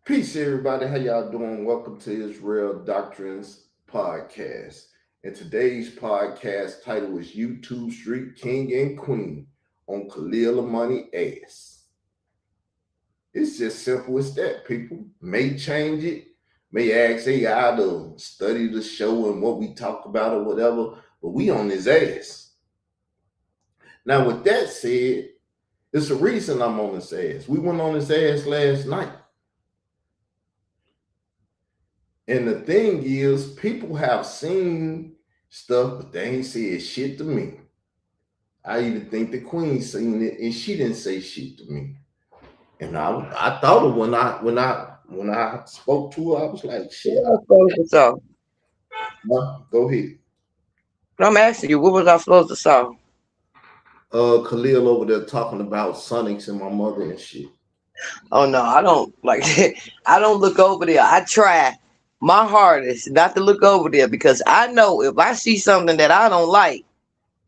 Peace, everybody. How y'all doing? Welcome to Israel Doctrines Podcast. And today's podcast title is YouTube Street King and Queen on Khalil Amani ass. It's just simple as that. People may change it, may ask AI to study the show and what we talk about or whatever, but we on his ass. Now, with that said, it's a reason I'm on his ass. We went on his ass last night. And the thing is, people have seen stuff, but they ain't said shit to me. I even think the queen seen it, and she didn't say shit to me. And I thought of when I spoke to her, I was like, shit. So Go ahead. I'm asking you, what was I supposed to saw? Khalil over there talking about Sonics and my mother and shit. Oh no, I don't like I don't look over there. I try my hardest not to look over there because I know if I see something that I don't like,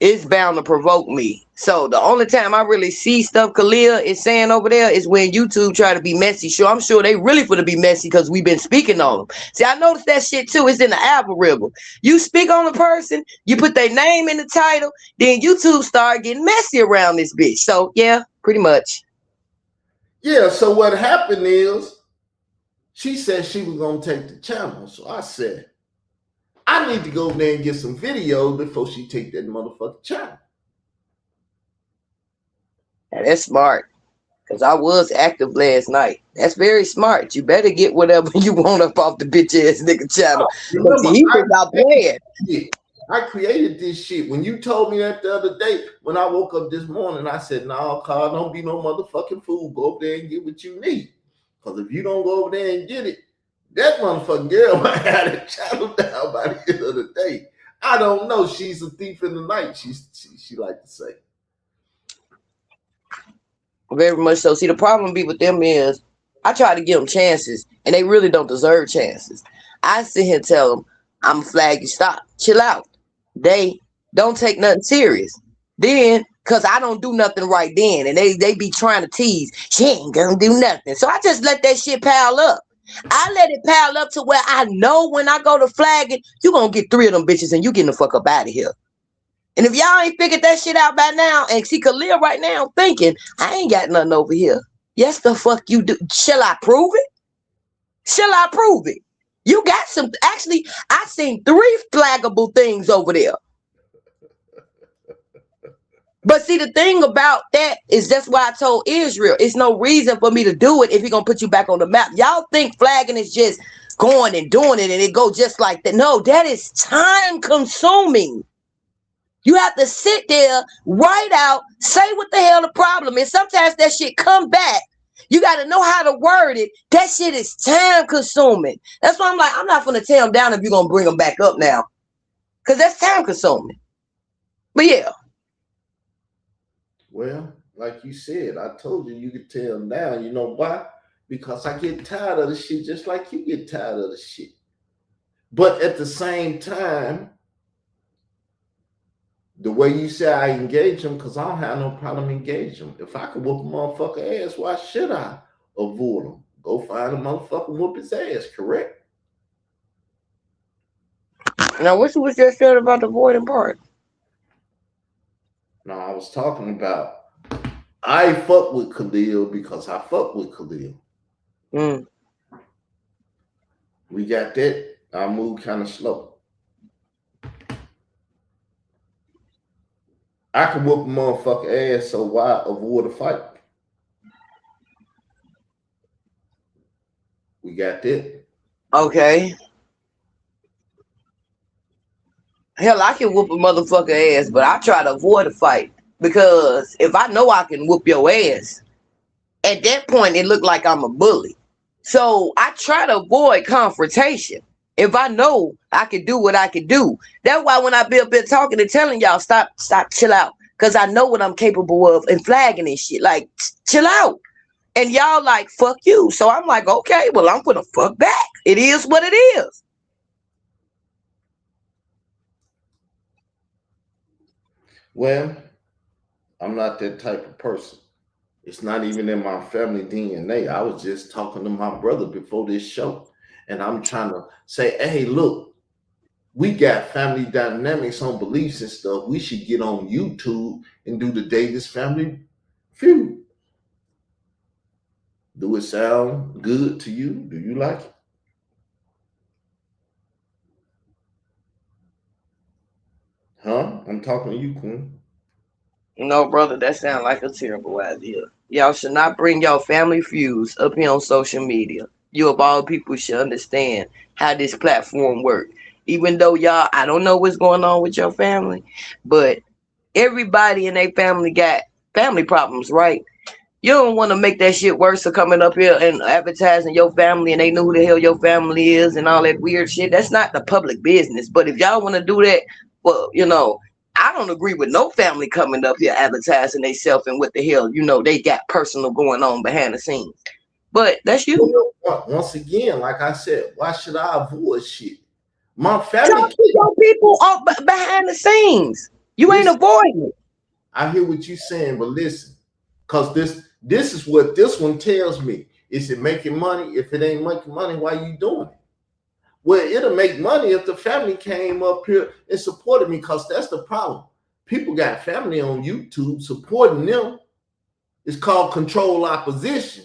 it's bound to provoke me. So the only time I really see stuff Khalil is saying over there is when YouTube try to be messy. Sure, I'm sure they really for to be messy because we've been speaking on them. See, I noticed that shit too. It's in the algorithm. You speak on a person, you put their name in the title, then YouTube start getting messy around this bitch. So yeah, pretty much. Yeah, so what happened is she said she was gonna take the channel. So I said, I need to go over there and get some videos before she take that motherfucking channel. And that's smart. Cause I was active last night. That's very smart. You better get whatever you want up off the bitch ass nigga channel. Cause Remember, he was out playing. I created this shit. When you told me that the other day, when I woke up this morning, I said, "No, Carl, don't be no motherfucking fool. Go over there and get what you need. Because if you don't go over there and get it, that motherfucking girl might have the channel down by the end of the day. I don't know. She's a thief in the night. She like to say. Very much so. See, the problem be with them is I try to give them chances, and they really don't deserve chances. I sit here and tell them, I'm flag you, stop, chill out. They don't take nothing serious. Then, cause I don't do nothing right then, and they be trying to tease. She ain't gonna do nothing. So I just let that shit pile up. I let it pile up to where I know when I go to flagging, you gonna get three of them bitches, and you getting the fuck up out of here. And if y'all ain't figured that shit out by now, and see Khalil right now thinking, I ain't got nothing over here. Yes, the fuck you do. Shall I prove it? Shall I prove it? You got some. Actually, I seen three flaggable things over there. But see, the thing about that is that's why I told Israel, it's no reason for me to do it if he gonna put you back on the map. Y'all think flagging is just going and doing it and it go just like that. No, that is time consuming. You have to sit there, write out, say what the hell the problem is. Sometimes that shit come back. You got to know how to word it. That shit is time consuming. That's why I'm like, I'm not going to tear them down if you're going to bring them back up now. Because that's time consuming. But yeah. Well, like you said, I told you could tear them down. You know why? Because I get tired of the shit just like you get tired of the shit. But at the same time, the way you say I engage them, because I don't have no problem engaging them. If I could whoop a motherfucker ass, why should I avoid him? Go find a motherfucker and whoop his ass, correct? Now, what you was just said about the voiding part? No, I was talking about I fuck with Khalil because I fuck with Khalil. Mm. We got that. I move kind of slow. I can whoop a motherfucker ass, so why avoid a fight? We got that. Okay. Hell, I can whoop a motherfucker ass, but I try to avoid a fight. Because if I know I can whoop your ass, at that point, it looked like I'm a bully. So I try to avoid confrontation. If I know I can do what I can do. That's why when I be up there talking and telling y'all, stop, chill out. Because I know what I'm capable of and flagging and shit. Like, chill out. And y'all like, fuck you. So I'm like, okay, well, I'm gonna fuck back. It is what it is. Well, I'm not that type of person. It's not even in my family DNA. I was just talking to my brother before this show, and I'm trying to say, hey, look, we got family dynamics on beliefs and stuff. We should get on YouTube and do the Davis family feud. Do it sound good to you? Do you like it? Huh? I'm talking to you, Queen. No, brother, that sounds like a terrible idea. Y'all should not bring y'all family feuds up here on social media. You of all people should understand how this platform works. Even though y'all, I don't know what's going on with your family, but everybody in their family got family problems, right? You don't want to make that shit worse for coming up here and advertising your family and they know who the hell your family is and all that weird shit. That's not the public business. But if y'all want to do that, well, I don't agree with no family coming up here advertising themselves and what the hell, they got personal going on behind the scenes. But that's you. Once again, like I said, why should I avoid shit? My family. Talk to your people behind the scenes. You ain't avoiding it. I hear what you're saying, but listen, because this is what this one tells me. Is it making money? If it ain't making money, why you doing it? Well, it'll make money if the family came up here and supported me, because that's the problem. People got family on YouTube supporting them. It's called control opposition.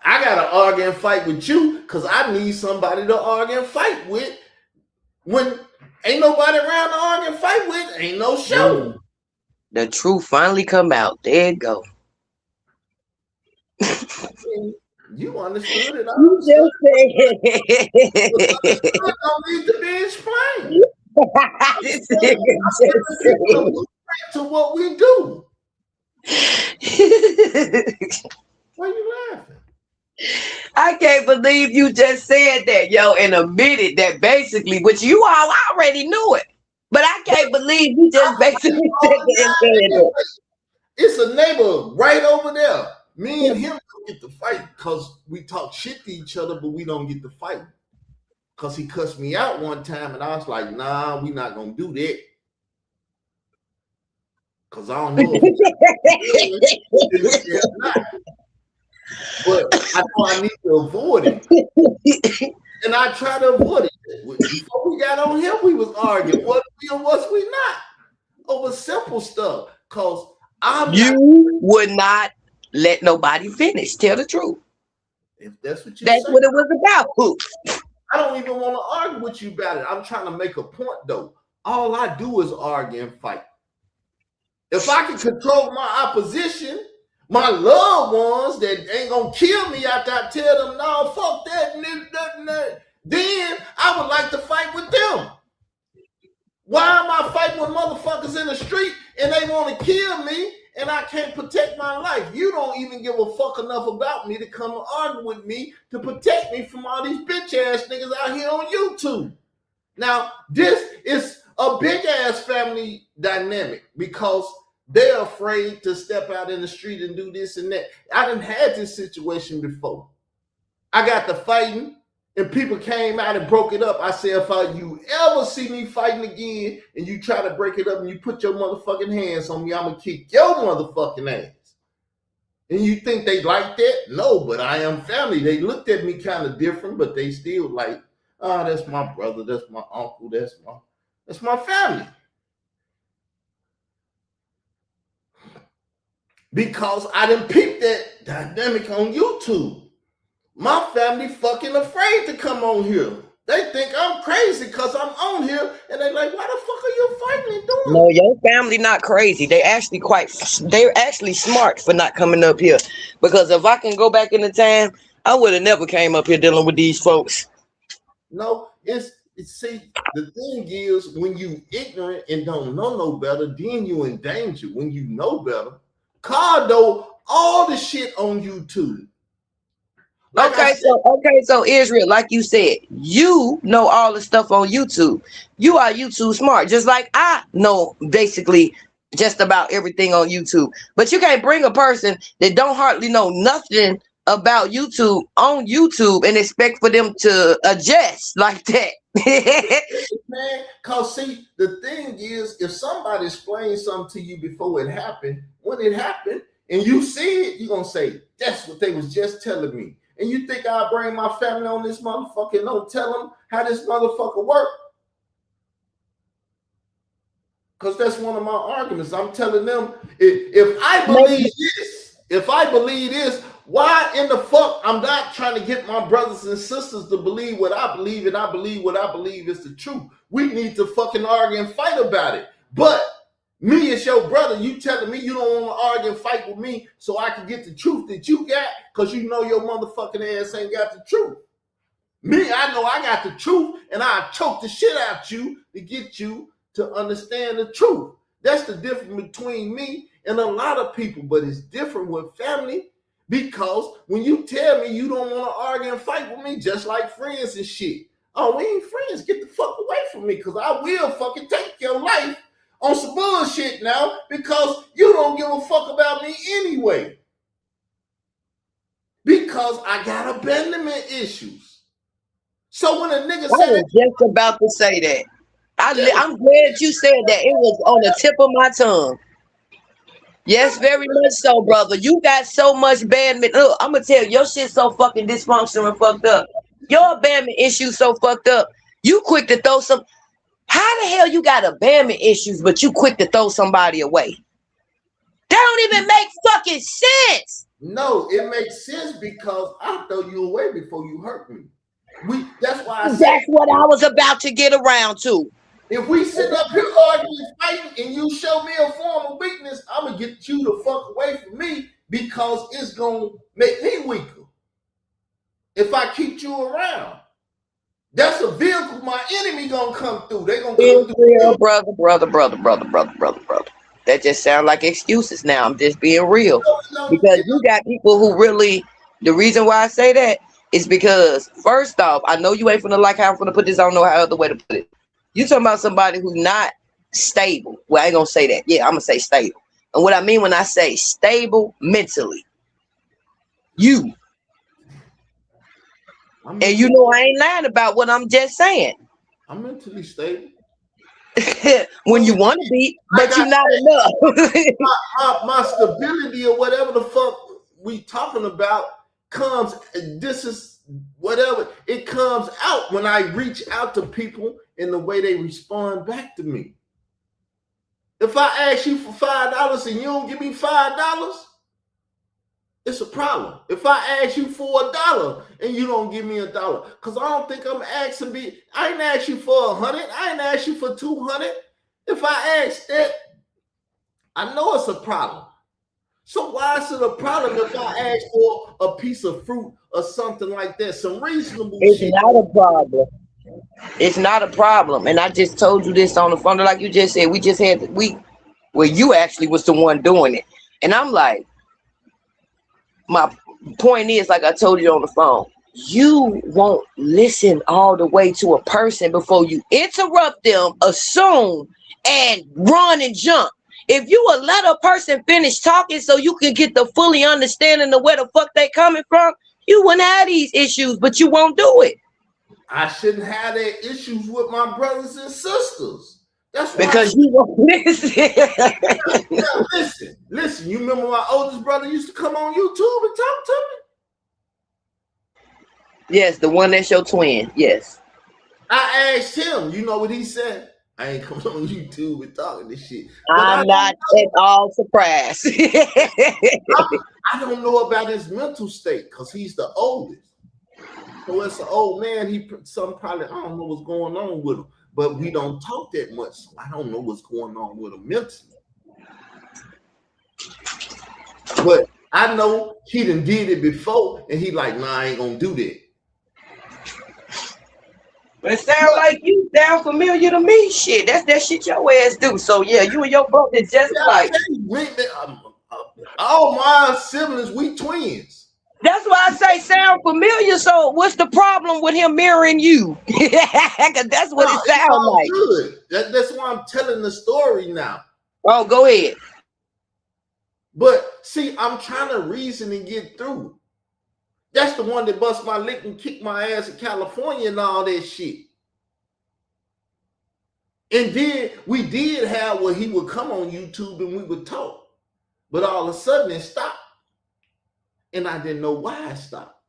I got to argue and fight with you because I need somebody to argue and fight with. When ain't nobody around to argue and fight with, ain't no show. The truth finally come out. There it go. You understood it. You just said it. Don't need to be explained. To what we do. Why are you laughing? I can't believe you just said that, yo, and admitted that basically, which you all already knew it. But I can't believe you just basically said that. It's a neighbor right over there. Me and him don't get to fight because we talk shit to each other, but we don't get to fight. Because he cussed me out one time, and I was like, nah, we not going to do that. Because I don't know if it's not. But I know I need to avoid it. And I try to avoid it. Before we got on here, we was arguing. Was we or was we not? Over simple stuff. Because you would not let nobody finish. Tell the truth. If that's what you That's say, what it was about. I don't even want to argue with you about it. I'm trying to make a point, though. All I do is argue and fight. If I can control my opposition, my loved ones that ain't gonna kill me after I tell them, no, fuck that, then I would like to fight with them. Why am I fighting with motherfuckers in the street and they want to kill me and I can't protect my life? You don't even give a fuck enough about me to come and argue with me to protect me from all these bitch ass niggas out here on YouTube. Now, this is a big ass family dynamic because they're afraid to step out in the street and do this and that. I done had this situation before. I got to fighting and people came out and broke it up. I said, if you ever see me fighting again and you try to break it up and you put your motherfucking hands on me, I'm going to kick your motherfucking ass. And you think they like that? No, but I am family. They looked at me kind of different, but they still like, oh, that's my brother, that's my uncle, that's my family. Because I didn't peep that dynamic on YouTube. My family fucking afraid to come on here. They think I'm crazy because I'm on here, and they like, why the fuck are you fighting and doing? No, your family not crazy. They're actually smart for not coming up here. Because if I can go back in the time, I would have never came up here dealing with these folks. No, see, the thing is, when you ignorant and don't know no better, then you in danger. When you know better, Cardo, all the shit on YouTube. So Israel, like you said, you know all the stuff on YouTube. You are YouTube smart, just like I know basically just about everything on YouTube. But you can't bring a person that don't hardly know nothing about YouTube on YouTube and expect for them to adjust like that. Man, cause see, the thing is, if somebody explains something to you before it happened, when it happened, and you see it, you're gonna say, that's what they was just telling me. And you think I'll bring my family on this motherfucker and don't tell them how this motherfucker work? Because that's one of my arguments. I'm telling them, if I believe this, why in the fuck I'm not trying to get my brothers and sisters to believe what I believe, and I believe what I believe is the truth. We need to fucking argue and fight about it. But me as your brother, you telling me you don't want to argue and fight with me so I can get the truth that you got, because you know your motherfucking ass ain't got the truth. Me, I know I got the truth, and I choke the shit out you to get you to understand the truth. That's the difference between me and a lot of people, but it's different with family, because when you tell me you don't want to argue and fight with me, just like friends and shit. Oh, we ain't friends. Get the fuck away from me, because I will fucking take your life on some bullshit now, because you don't give a fuck about me anyway. Because I got abandonment issues. So when a nigga I was just about to say that. I'm glad you said that. It was on the tip of my tongue. Yes, very much so, brother. You got so much abandonment. Look, I'm gonna tell you, your shit so fucking dysfunctional and fucked up. Your abandonment issues so fucked up. You quick to throw some. How the hell you got abandonment issues, but you quick to throw somebody away? That don't even make fucking sense. No, it makes sense because I'll throw you away before you hurt me. That's why I said. That's what I was about to get around to. If we sit up here arguing, fighting, and you show me a form of weakness, I'm gonna get you the fuck away from me, because it's gonna make me weaker. If I keep you around, that's a vehicle my enemy gonna come through. They gonna come through. Brother. That just sounds like excuses now. I'm just being real. Because you got people who really, the reason why I say that is because, first off, I know you ain't finna like how I'm finna put this. I don't know how other way to put it. You talking about somebody who's not stable. Well, I ain't gonna say that. Yeah, I'm gonna say stable. And what I mean when I say stable mentally, you. And you know I ain't lying about what I'm just saying. I'm mentally stable. When you want to be, but you're not enough. my stability or whatever the fuck we talking about comes, this is whatever, it comes out when I reach out to people in the way they respond back to me. If I ask you for $5 and you don't give me $5, it's a problem. If I ask you for $1 and you don't give me $1, because I don't think I'm asking I ain't ask you for 100. I ain't ask you for 200. If I ask that, I know it's a problem. So why is it a problem if I ask for a piece of fruit or something like that? Some reasonable shit. It's not a problem. It's not a problem. And I just told you this on the phone, like you just said. We just had the week where you actually was the one doing it. And I'm like, my point is, like I told you on the phone, you won't listen all the way to a person before you interrupt them, assume, and run and jump. If you will let a person finish talking so you can get the fully understanding of where the fuck they coming from, you wouldn't have these issues, but you won't do it. I shouldn't have that issues with my brothers and sisters. That's why because you won't listen. Listen. You remember my oldest brother used to come on YouTube and talk to me? Yes, the one that's your twin. Yes. I asked him. You know what he said? I ain't coming on YouTube and talking this shit. I'm not at all surprised. I don't know about his mental state because he's the oldest. So it's an old man. I don't know what's going on with him. But we don't talk that much. So I don't know what's going on with him mentally. But I know he done did it before, and he like, nah, I ain't gonna do that. But it sounds like you sound familiar to me. Shit, that's that shit your ass do. So yeah, you and your brother just like all my siblings, we twins. That's why I say sound familiar. So what's the problem with him mirroring you? Because that's what it sounds like. Good. That's why I'm telling the story now. Oh, go ahead. But see, I'm trying to reason and get through. That's the one that bust my lick and kicked my ass in California and all that shit. And then we did have where he would come on YouTube and we would talk. But all of a sudden it stopped. And I didn't know why it stopped.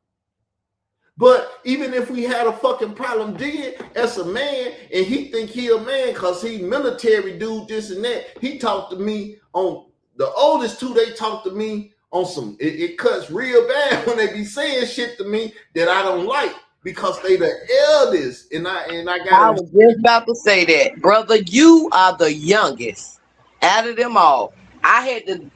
But even if we had a fucking problem then, as a man, and he think he a man because he military dude, this and that, he talked to me on, the oldest two, they talked to me on some, it cuts real bad when they be saying shit to me that I don't like because they the eldest. And I got. I was just about to say that, brother. You are the youngest out of them all. I had to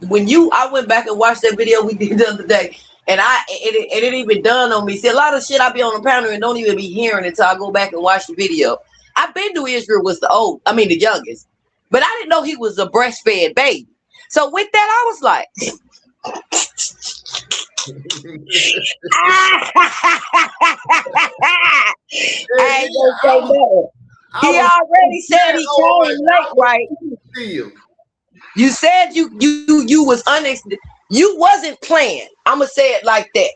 I went back and watched that video we did the other day, and it didn't even dawn on me. See, a lot of shit I be on the panel and don't even be hearing until I go back and watch the video. I've been to Israel was the youngest, but I didn't know he was a breastfed baby. So with that, I was like, I ain't gonna say that. He already said he came late, right? You said you was you wasn't playing. I'm gonna say it like that.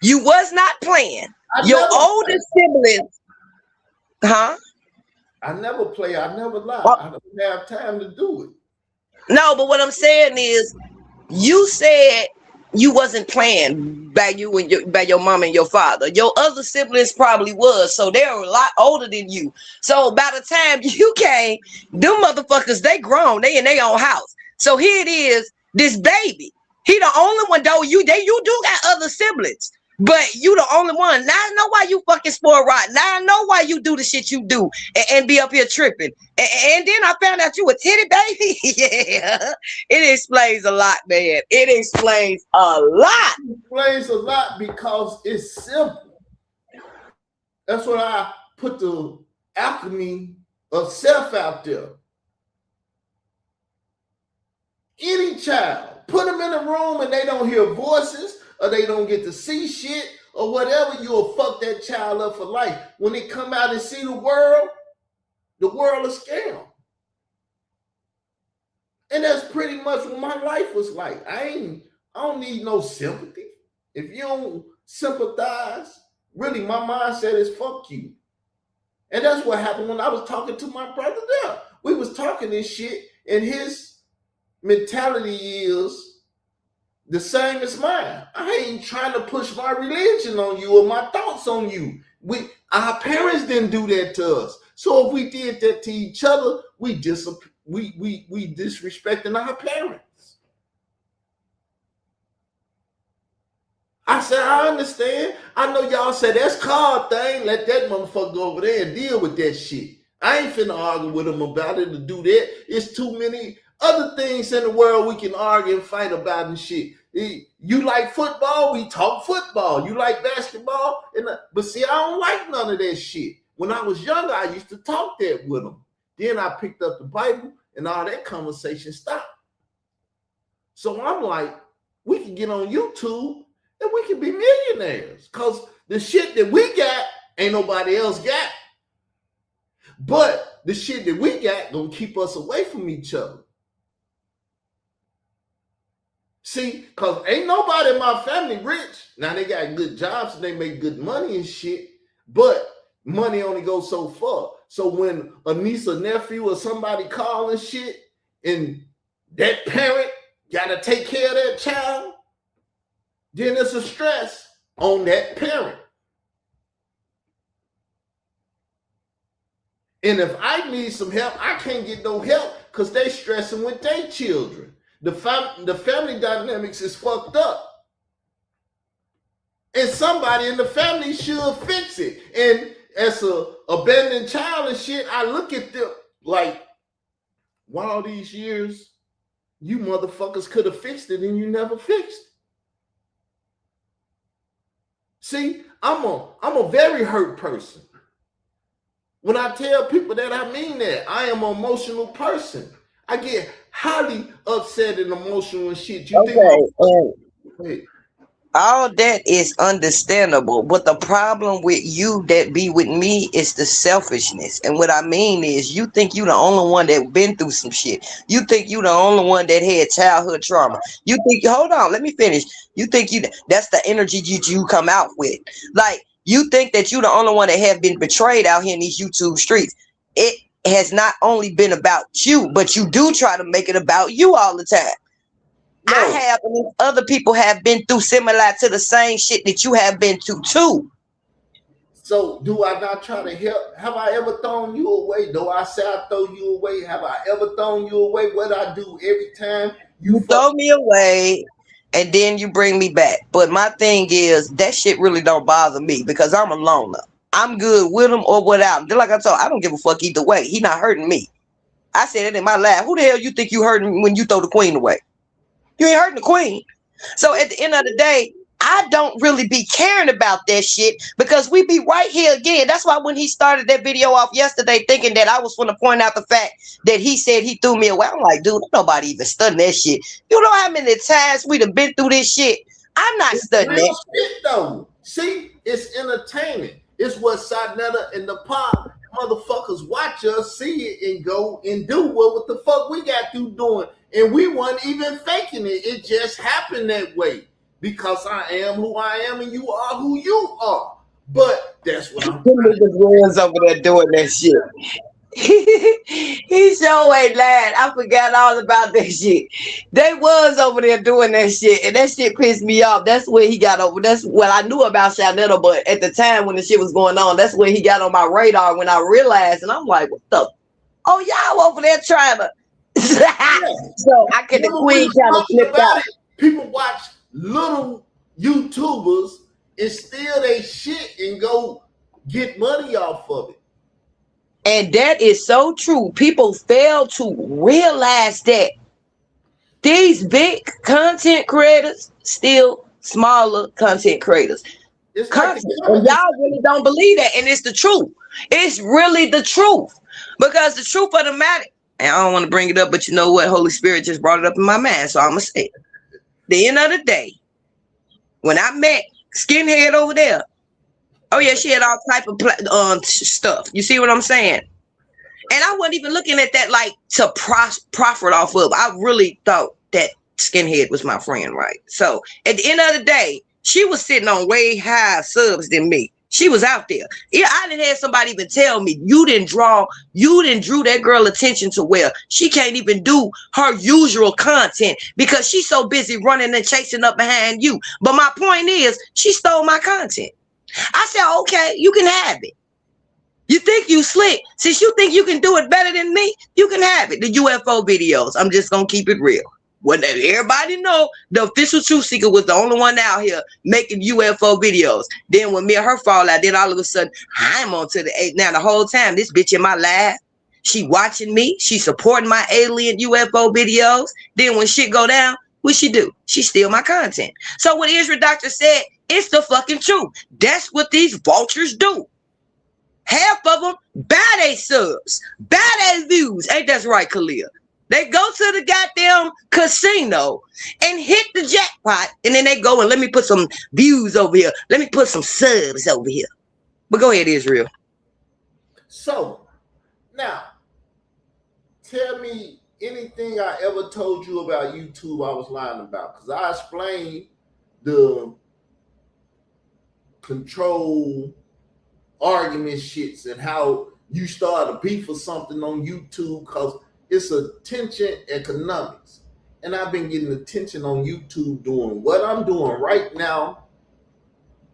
You was not playing. Your oldest siblings, huh? I never play. I never lie. I don't have time to do it. No, but what I'm saying is, you said you wasn't playing by your mom and your father. Your other siblings probably was, so they're a lot older than you. So by the time you came, them motherfuckers, they grown, they in their own house. So here it is, this baby. He the only one though. You do got other siblings, but you the only one. Now I know why you fucking spoil rotten. Now I know why you do the shit you do and be up here tripping. And then I found out you a titty baby. Yeah, it explains a lot, man. It explains a lot. It explains a lot because it's simple. That's what I put the alchemy of self out there. Any child, put them in a room and they don't hear voices or they don't get to see shit or whatever, you'll fuck that child up for life. When they come out and see the world is scam. And that's pretty much what my life was like. I don't need no sympathy. If you don't sympathize, really my mindset is fuck you. And that's what happened when I was talking to my brother there. We was talking this shit and his mentality is the same as mine. I ain't trying to push my religion on you or my thoughts on you. Our parents didn't do that to us. So if we did that to each other, we disrespecting our parents. I said, I understand. I know y'all said that's card thing. Let that motherfucker go over there and deal with that shit. I ain't finna argue with him about it to do that. It's too many other things in the world we can argue and fight about and shit. You like football? We talk football. You like basketball? But see, I don't like none of that shit. When I was younger, I used to talk that with them. Then I picked up the Bible and all that conversation stopped. So I'm like, we can get on YouTube and we can be millionaires because the shit that we got ain't nobody else got. But the shit that we got gonna keep us away from each other. See, because ain't nobody in my family rich. Now they got good jobs and they make good money and shit, but money only goes so far. So when a niece or nephew or somebody calling shit and that parent got to take care of that child, then it's a stress on that parent. And if I need some help, I can't get no help because they stressing with their children. The family dynamics is fucked up. And somebody in the family should fix it. And as a abandoned child and shit, I look at them like, why all these years you motherfuckers could have fixed it and you never fixed it? See, I'm a very hurt person. When I tell people that, I mean that. I am an emotional person. I get highly upset and emotional and shit. You think? All that is understandable, but the problem with you that be with me is the selfishness. And what I mean is, you think you the only one that been through some shit. You think you the only one that had childhood trauma. You think, hold on, let me finish. You think that's the energy you come out with. Like, you think that you the only one that have been betrayed out here in these YouTube streets. It has not only been about you, but you do try to make it about you all the time. No. I have, and other people have been through similar to the same shit that you have been through too. So do I not try to help? Have I ever thrown you away? Do I say I throw you away? Have I ever thrown you away? What I do every time You throw me away and then you bring me back. But my thing is, that shit really don't bother me because I'm a loner. I'm good with him or without him. Just like I told, I don't give a fuck either way. He not hurting me. I said it in my laugh. Who the hell you think you hurting when you throw the queen away? You ain't hurting the queen. So at the end of the day, I don't really be caring about that shit because we be right here again. That's why when he started that video off yesterday thinking that I was going to point out the fact that he said he threw me away, I'm like, dude, nobody even studying that shit. You know how many times we done been through this shit? I'm not studying that shit though. See, it's entertaining. It's what Sadnetta and the pop motherfuckers watch us see it and go and do what the fuck we got through doing. And we weren't even faking it. It just happened that way. Because I am who I am and you are who you are. But that's what I'm doing. The over there doing that shit. He sure ain't lying. I forgot all about that shit. They was over there doing that shit, and that shit pissed me off. That's where he got over. That's what I knew about Shanetta, but at the time when the shit was going on, that's where he got on my radar when I realized, and I'm like, what the? Oh, y'all over there trying to. So I could the queen kind of flipped out. People watch little YouTubers and steal their shit and go get money off of it. And that is so true. People fail to realize that these big content creators still smaller content creators. Content. And y'all really don't believe that. And it's the truth. It's really the truth. Because the truth of the matter, and I don't want to bring it up, but you know what? Holy Spirit just brought it up in my mind. So I'm going to say it. The end of the day, when I met Skinhead over there, oh yeah, she had all type of stuff. You see what I'm saying? And I wasn't even looking at that like to profit off of. I really thought that Skinhead was my friend, right? So at the end of the day, she was sitting on way higher subs than me. She was out there. Yeah, I didn't have somebody even tell me you didn't drew that girl attention to where she can't even do her usual content because she's so busy running and chasing up behind you. But my point is, she stole my content. I said, okay, you can have it. You think you slick. Since you think you can do it better than me, you can have it. The UFO videos. I'm just going to keep it real. When everybody know the official Truth Seeker was the only one out here making UFO videos. Then when me and her fall out, then all of a sudden, I'm on to the 8. Now, the whole time, this bitch in my live, she watching me. She supporting my alien UFO videos. Then when shit go down, what she do? She steal my content. So what Israel Doctor said, it's the fucking truth. That's what these vultures do. Half of them buy their subs, buy their views. Ain't that right, Khalil? They go to the goddamn casino and hit the jackpot, and then they go and let me put some views over here. Let me put some subs over here. But go ahead, Israel. So, now, tell me anything I ever told you about YouTube I was lying about. Because I explained the control argument shits and how you start a beef for something on YouTube because it's attention economics. And I've been getting attention on YouTube doing what I'm doing right now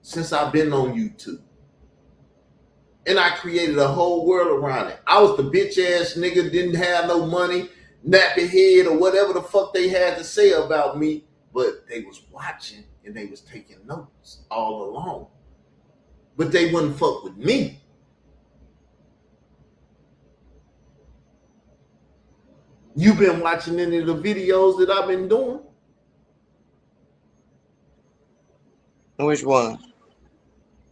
since I've been on YouTube. And I created a whole world around it. I was the bitch ass nigga, didn't have no money, nappy head, or whatever the fuck they had to say about me, but they was watching and they was taking notes all along. But they wouldn't fuck with me. You been watching any of the videos that I've been doing? Which one?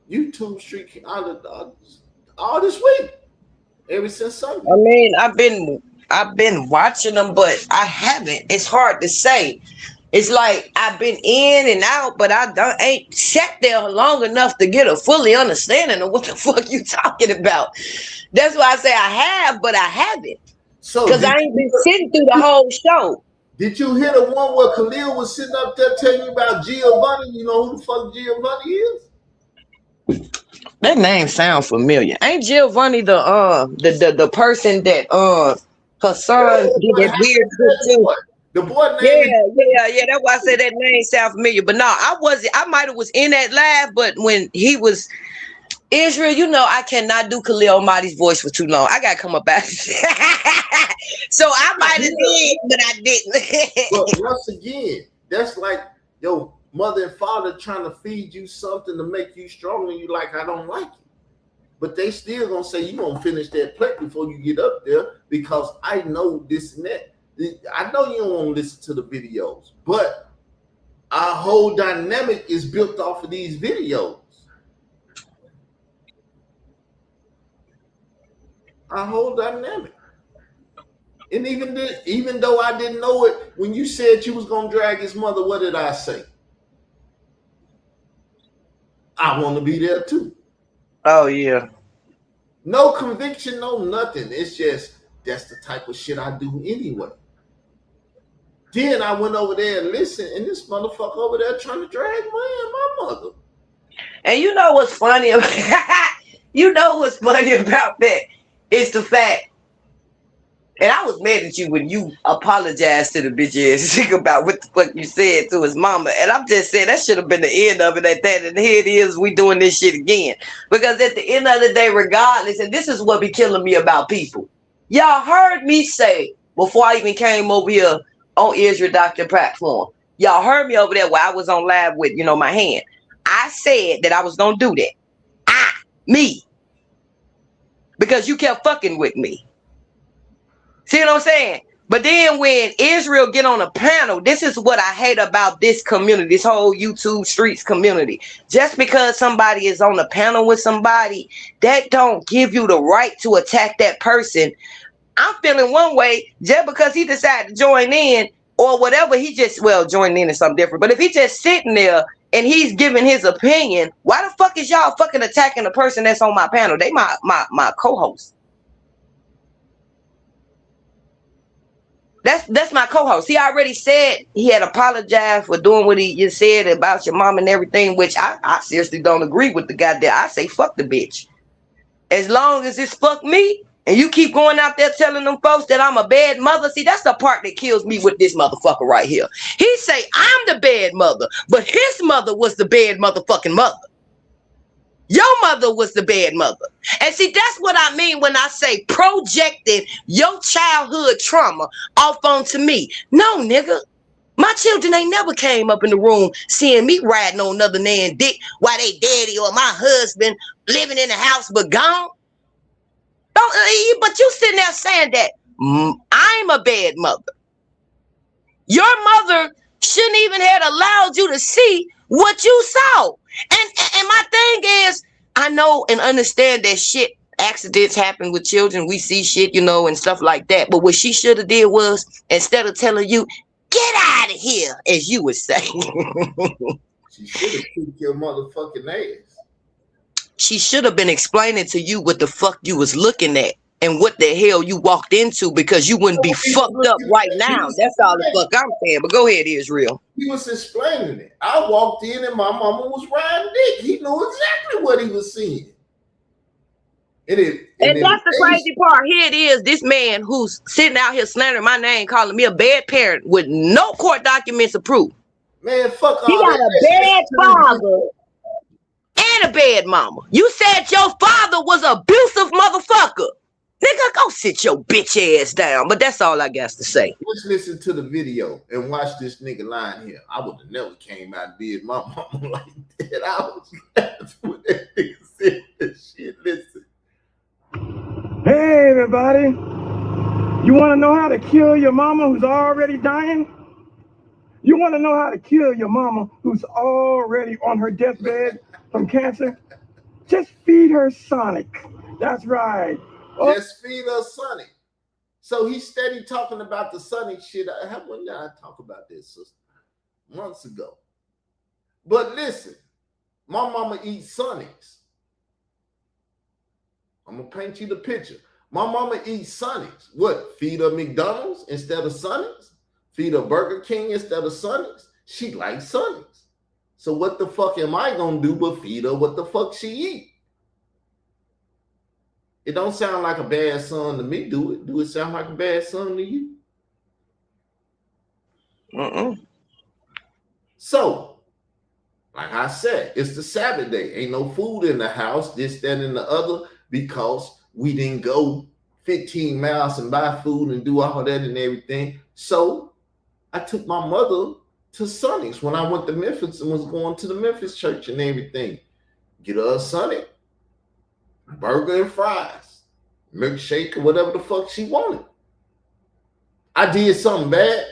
YouTube Street all this week. Ever since Sunday. I mean, I've been watching them, but I haven't. It's hard to say It's like I've been in and out, but ain't sat there long enough to get a fully understanding of what the fuck you talking about. That's why I say I have, but I haven't. So Because I ain't been sitting through the whole show. did you hear the one where Khalil was sitting up there telling you about Giovanni? You know who the fuck Giovanni is? That name sounds familiar. Ain't Giovanni the person that her son did that weird shit too? The boy name Yeah. That's why I said that name sound familiar. But no, I wasn't. I might have was in that live, but when he was Israel, you know, I cannot do Khalil Amani's voice for too long. I gotta come up back. So I might have did, but I didn't. But once again, that's like your mother and father trying to feed you something to make you strong, and you like, I don't like it. But they still gonna say you gonna finish that plate before you get up there because I know this and that. I know you don't want to listen to the videos, but our whole dynamic is built off of these videos. Our whole dynamic. And even though I didn't know it, when you said you was gonna drag his mother, what did I say? I want to be there too. Oh yeah. No conviction, no nothing. It's just that's the type of shit I do anyway. Then I went over there and listened, and this motherfucker over there trying to drag my mother. And you know what's funny about you know what's funny about that? It's the fact. And I was mad at you when you apologized to the bitch ass nigga about what the fuck you said to his mama. And I'm just saying that should have been the end of it at that. And here it is, we doing this shit again. Because at the end of the day, regardless, and this is what be killing me about people. Y'all heard me say before I even came over here on Israel Doctor platform. Y'all heard me over there while I was on live with, you know, my hand. I said that I was gonna do that. Me. Because you kept fucking with me. See what I'm saying? But then when Israel get on a panel, this is what I hate about this community, this whole YouTube streets community. Just because somebody is on a panel with somebody, that don't give you the right to attack that person. I'm feeling one way just because he decided to join in or whatever. He just, well, joining in is something different. But if he just sitting there and he's giving his opinion, why the fuck is y'all fucking attacking the person that's on my panel? They my co-host. That's my co-host. He already said he had apologized for doing what he just said about your mom and everything, which I seriously don't agree with the guy there. I say fuck the bitch. As long as it's fuck me, and you keep going out there telling them folks that I'm a bad mother. See, that's the part that kills me with this motherfucker right here. He say I'm the bad mother, but his mother was the bad motherfucking mother. Your mother was the bad mother. And see, that's what I mean when I say projecting your childhood trauma off onto me. No, nigga. My children ain't never came up in the room seeing me riding on another man's dick while they daddy or my husband living in the house but gone. But you sitting there saying that I'm a bad mother. Your mother shouldn't even have allowed you to see what you saw. And my thing is, I know and understand that shit, accidents happen with children. We see shit, you know, and stuff like that. But what she should have did was, instead of telling you, get out of here, as you would say. She should have kicked your motherfucking ass. She should have been explaining to you what the fuck you was looking at and what the hell you walked into, because you wouldn't be fucked up right now. That's all the fuck I'm saying. But go ahead, Israel. He was explaining it. I walked in and my mama was riding dick. He knew exactly what he was seeing. And that's the crazy part. Here it is, this man who's sitting out here slandering my name, calling me a bad parent with no court documents to prove. Man, fuck all he got a bad father and a bad mama. You said your father was an abusive motherfucker. Nigga, go sit your bitch ass down. But that's all I got to say. Let's listen to the video and watch this nigga lying here. I would have never came out and did my mama like that. I was laughing when that nigga said that shit. Listen. Hey, everybody. You want to know how to kill your mama who's already dying? You want to know how to kill your mama who's already on her deathbed from cancer? Just feed her Sonic. That's right. Just feed her Sonic. So he's steady talking about the Sonic shit. When did I talk about this, sister? months ago. But listen, my mama eats Sonics. I'm gonna paint you the picture. My mama eats Sonics. What? Feed her McDonald's instead of Sonics? Feed her Burger King instead of Sonics? She likes Sonics. So what the fuck am I gonna do but feed her what the fuck she eat? It don't sound like a bad son to me, do it? Do it sound like a bad son to you? So, like I said, it's the Sabbath day. Ain't no food in the house, this, that, and the other, because we didn't go 15 miles and buy food and do all that and everything. So I took my mother to Sonics when I went to Memphis and was going to the Memphis church and everything. Get her a Sonic, burger and fries, milkshake, or whatever the fuck she wanted. I did something bad.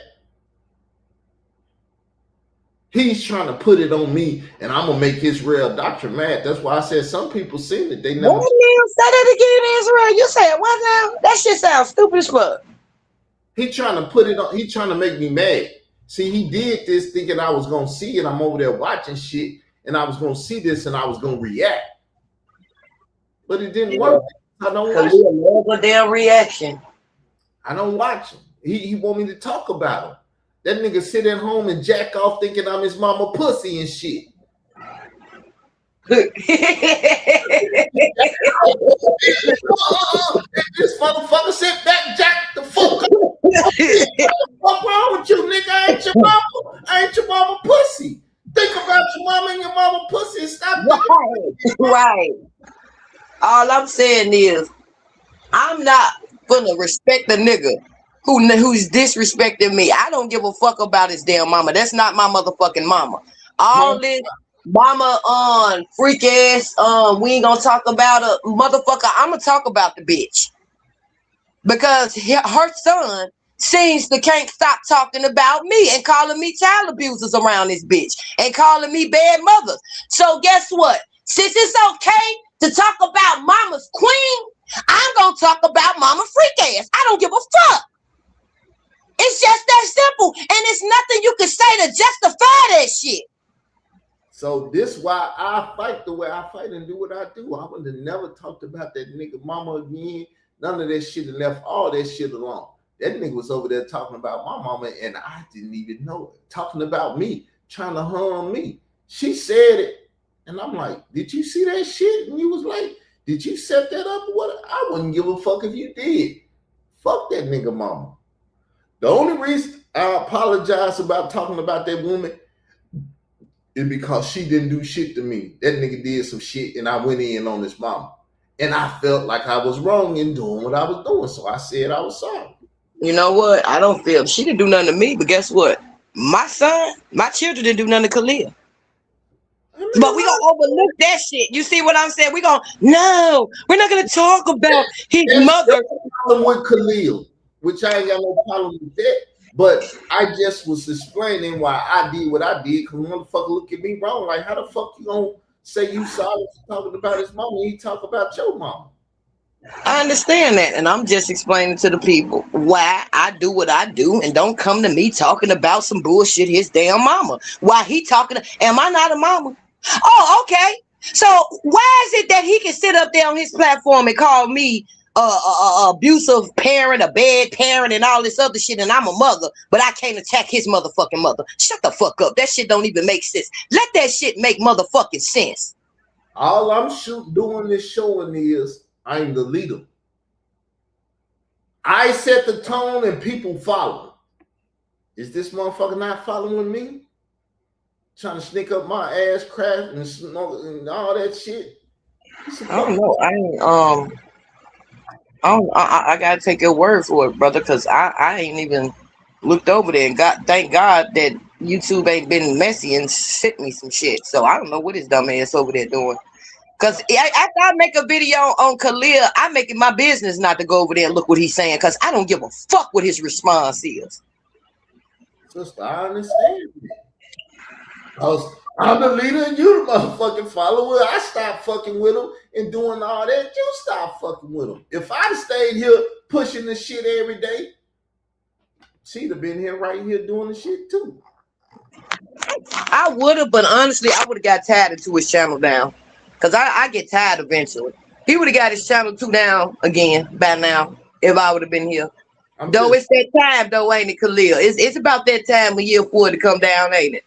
He's trying to put it on me, and I'm gonna make Israel doctrine mad. That's why I said some people seen it. They never. What now? Say that again, Israel. You said what now? That shit sounds stupid as fuck. He trying to put it on. He trying to make me mad. See, he did this thinking I was gonna see it. I'm over there watching shit, and I was gonna see this, and I was gonna react. But it didn't work. I don't watch him. Love a damn reaction. I don't watch him. He want me to talk about him. That nigga sit at home and jack off thinking I'm his mama pussy and shit. This motherfucker sit back, jack the fuck up. What's wrong with you, nigga? I ain't your mama. I ain't your mama pussy. Think about your mama and your mama pussy and stop. Right. All I'm saying is, I'm not gonna respect the nigga who's disrespecting me. I don't give a fuck about his damn mama. That's not my motherfucking mama. All this mama on freak ass, we ain't gonna talk about a motherfucker. I'm gonna talk about the bitch. Because her son seems to can't stop talking about me and calling me child abusers around this bitch and calling me bad mothers. So guess what? Since it's okay to talk about mama's queen, I'm gonna talk about mama freak ass. I don't give a fuck. It's just that simple, and it's nothing you can say to justify that shit. So this why I fight the way I fight and do what I do. I would have never talked about that nigga mama again. None of that shit, and left all that shit alone. That nigga was over there talking about my mama, and I didn't even know it. Talking about me, trying to harm me. She said it, and I'm like, did you see that shit? And you was like, did you set that up or what? I wouldn't give a fuck if you did. Fuck that nigga mama. The only reason I apologize about talking about that woman is because she didn't do shit to me. That nigga did some shit, and I went in on his mama. And I felt like I was wrong in doing what I was doing. So I said I was sorry. You know what? I don't feel she didn't do nothing to me, but guess what? My son, my children didn't do nothing to Khalil. But we gonna overlook that shit. You see what I'm saying? We're not gonna talk about his mother. With Khalil, which I ain't got no problem with that. But I just was explaining why I did what I did, because motherfucker look at me wrong. Like, how the fuck you gonna say you sorry for talking about his mama and he talk about your mama? I understand that, and I'm just explaining to the people why I do what I do, and don't come to me talking about some bullshit his damn mama. Why he talking? Am I not a mama? Oh, okay. So why is it that he can sit up there on his platform and call me abusive parent, a bad parent, and all this other shit, and I'm a mother, but I can't attack his motherfucking mother? Shut the fuck up. That shit don't even make sense. Let that shit make motherfucking sense. All I'm doing is showing is I'm the leader. I set the tone and people follow. Is this motherfucker not following me? Trying to sneak up my ass crack and smoke and all that shit? I don't know. I gotta take your word for it, brother, because I ain't even looked over there, and thank God that YouTube ain't been messy and sent me some shit. So I don't know what his dumb ass over there doing. Because after I make a video on Khalil, I make it my business not to go over there and look what he's saying, because I don't give a fuck what his response is. Sister, I understand. Because I'm the leader and you the motherfucking follower. I stopped fucking with him and doing all that. You stop fucking with him. If I'd stayed here pushing this shit every day, she'd have been here right here doing the shit too. I would have, but honestly, I would have got tired into his channel down. Cause I get tired eventually. He would have got his channel 2 down again by now if I would have been here. Though it's that time though, ain't it, Khalil? It's about that time of year for it to come down, ain't it?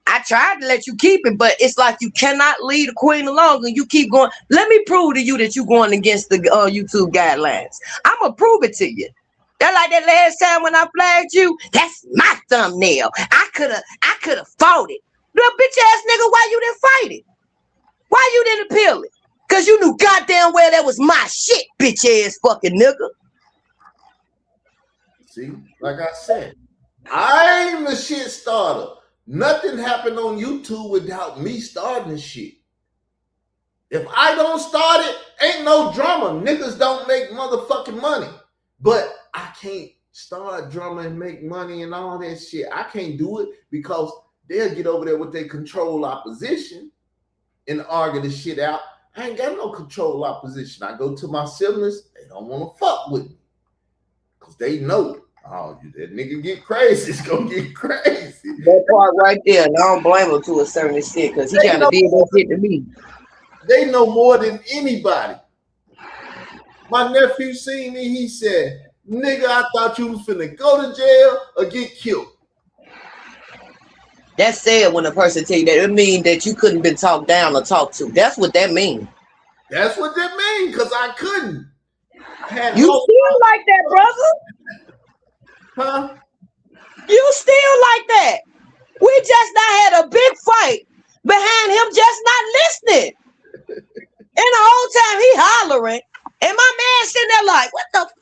I tried to let you keep it, but it's like you cannot leave the queen alone and you keep going. Let me prove to you that you're going against the YouTube guidelines. I'm gonna prove it to you. That like that last time when I flagged you, that's my thumbnail. I could have fought it. Little bitch ass nigga, why you didn't fight it? Why you didn't appeal it? Cause you knew goddamn well that was my shit, bitch ass fucking nigga. See, like I said, I'm the shit starter. Nothing happened on YouTube without me starting shit. If I don't start it, ain't no drama. Niggas don't make motherfucking money. But I can't start drama and make money and all that shit. I can't do it because they'll get over there with their control opposition and argue the shit out. I ain't got no control opposition. I go to my siblings, they don't want to fuck with me. Because they know, oh, that nigga get crazy, it's gonna get crazy. That part right there, and I don't blame him to a certain extent because he kind of did that shit to me. They know more than anybody. My nephew seen me, he said, nigga, I thought you was finna go to jail or get killed. That's sad when a person tell you that. It means that you couldn't been talked down or talked to. That's what that means. That's what that means, because I couldn't. You still like that, brother? Huh? You still like that? We just not had a big fight behind him just not listening. And the whole time he hollering, and my man sitting there like, what the fuck?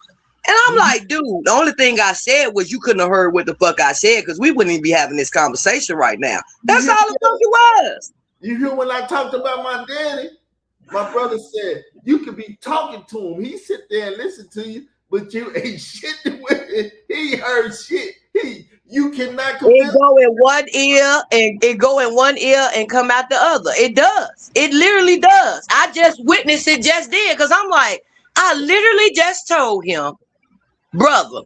And I'm like, dude, the only thing I said was you couldn't have heard what the fuck I said because we wouldn't even be having this conversation right now. That's all the fuck it was. You hear when I talked about my daddy? My brother said, you could be talking to him. He sit there and listen to you, but you ain't shit with it. He heard shit. You cannot it go in one ear and it go in one ear and come out the other. It does. It literally does. I just witnessed it just then because I'm like, I literally just told him, brother,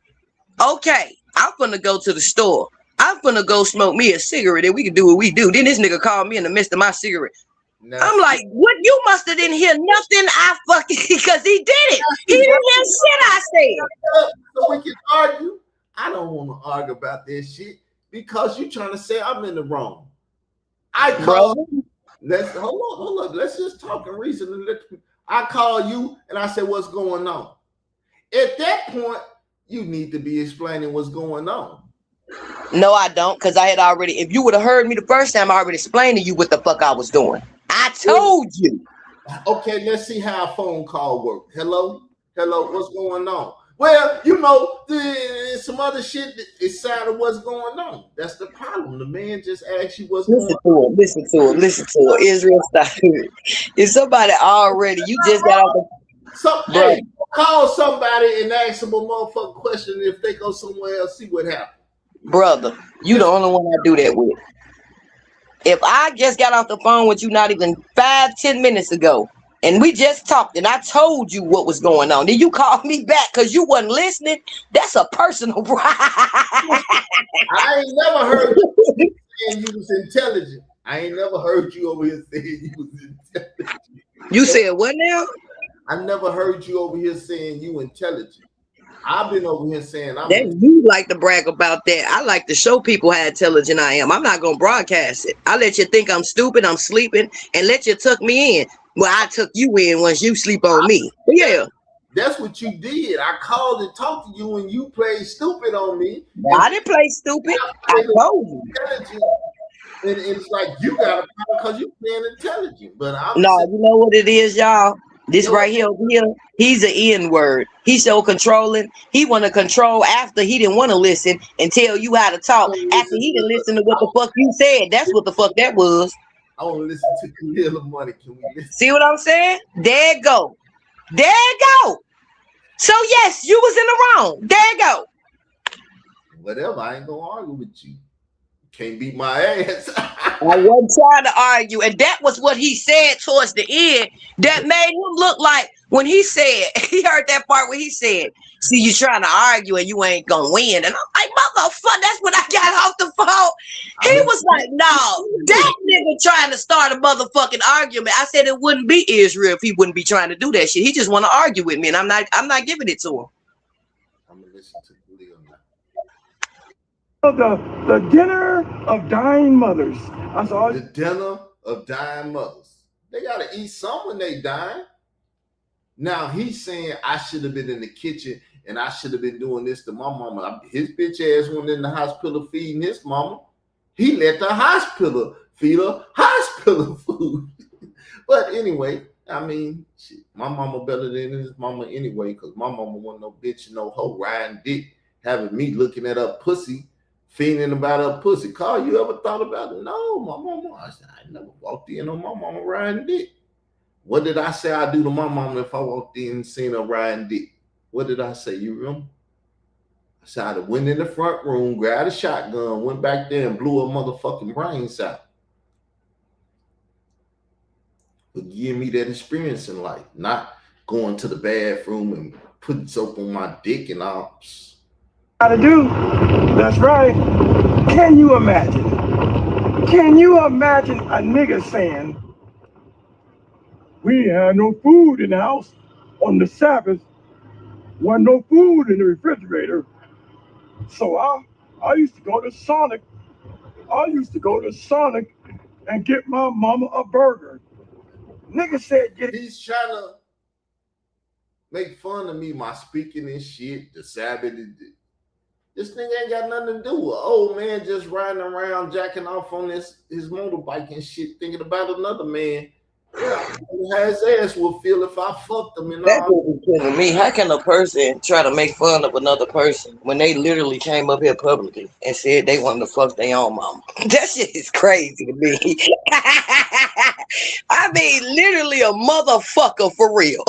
okay, I'm gonna go to the store. I'm gonna go smoke me a cigarette and we can do what we do. Then this nigga called me in the midst of my cigarette. No. I'm like, what? You must have didn't hear nothing I fucking because he did it. He didn't hear shit I said. So we can argue. I don't want to argue about this shit because you trying to say I'm in the wrong. I call. Hold on. Let's just talk and reason. I call you and I say, what's going on? At that point, you need to be explaining what's going on. No, I don't, because I had already, if you would have heard me the first time, I already explained to you what the fuck I was doing. I told you. Okay, let's see how a phone call works. Hello, what's going on? Well, you know, some other shit is side of what's going on. That's the problem. The man just asked you what's going on. Listen to him. Israel, stop it. If somebody already, you just got off the... Hey, call somebody and ask them a motherfucking question. If they go somewhere else, see what happens. Brother, you the only one I do that with. If I just got off the phone with you not even 5-10 minutes ago, and we just talked, and I told you what was going on, then you called me back because you wasn't listening. That's a personal problem. I ain't never heard you saying you was intelligent. I ain't never heard you over here saying you was intelligent. You said what now? I never heard you over here saying you intelligent. I've been over here saying I'm. That you like to brag about that. I like to show people how intelligent I am. I'm not gonna broadcast it. I let you think I'm stupid, I'm sleeping, and let you tuck me in. Well, I took you in once you sleep on me. Yeah. That's what you did. I called and talked to you and you played stupid on me. I didn't play stupid. I told you. And it's like you got a problem because you're playing intelligent. But I'm no, you know what it is, y'all? This right here over here, he's an N-word. He's so controlling. He want to control after he didn't want to listen and tell you how to talk after he didn't listen to what the fuck you said. That's what the fuck that was. I want to listen to Khalil Amani. Can we listen? See what I'm saying? There you go. There you go. So yes, you was in the wrong. There you go. Whatever. I ain't gonna argue with you. Can't beat my ass. I wasn't trying to argue, and that was what he said towards the end that made him look like, When he said, he heard that part where he said, see, you trying to argue and you ain't gonna win. And I'm like, motherfucker, that's when I got off the phone. He was like, no, that nigga trying to start a motherfucking argument. I said it wouldn't be Israel if he wouldn't be trying to do that shit. He just want to argue with me, and I'm not giving it to him. I'm gonna listen to Khalil now. The dinner of dying mothers. I saw the dinner of dying mothers. They gotta eat some when they die. Now he's saying I should have been in the kitchen and I should have been doing this to my mama. His bitch ass went in the hospital feeding his mama. He let the hospital feed her hospital food. But anyway, I mean, shit, my mama better than his mama anyway, because my mama wasn't no bitch, no hoe, riding dick, having me looking at her pussy, feeding about her pussy. Carl, you ever thought about it? No, my mama. I never walked in on my mama riding dick. What did I say I'd do to my mama if I walked in and seen her riding dick? What did I say? You remember? I said I went in the front room, grabbed a shotgun, went back there and blew her motherfucking brains out. But give me that experience in life, not going to the bathroom and putting soap on my dick and all. How to do? That's right. Can you imagine? Can you imagine a nigga saying, we ain't had no food in the house on the Sabbath, wasn't no food in the refrigerator, so I used to go to Sonic. I used to go to Sonic and get my mama a burger. Nigga said, he's trying to make fun of me, my speaking and shit, the Sabbath. This nigga ain't got nothing to do with old man just riding around jacking off on his motorbike and shit, thinking about another man. How his ass would feel if I fucked him. That was killing me. How can a person try to make fun of another person when they literally came up here publicly and said they wanted to fuck their own mama? That shit is crazy to me. I mean, literally a motherfucker for real.